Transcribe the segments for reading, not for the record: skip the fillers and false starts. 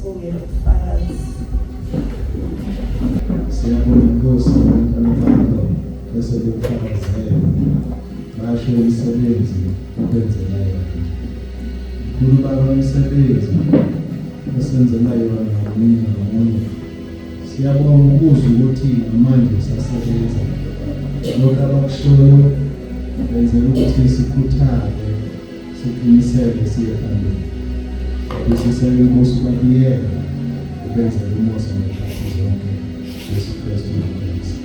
Sibongele ubufakazi. Siyabonga Nkosi ngomntwana bakho bese bufakazela basho imisebenzi ubenzela yona. Mkhulu baba umsebenzi osenzela yona ngamunye. Siyabonga ukuzwa ukuthi namanje usasebenza. Lokho abakushoyo benzela ukuthi sikhuthale siqinisele siye phambili. Sisele Inkosi kwakuyena ubenzela umusa ngezikhathi zonke. Yesu Kristu inkosi.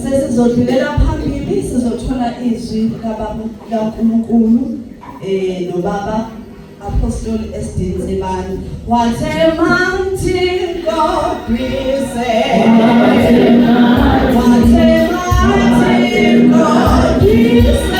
Sizodlulela phambili sizothola izwi kaNkulunkulu nobaba Apostle Esther Zibani. What a mighty God we serve. What a mighty God we serve.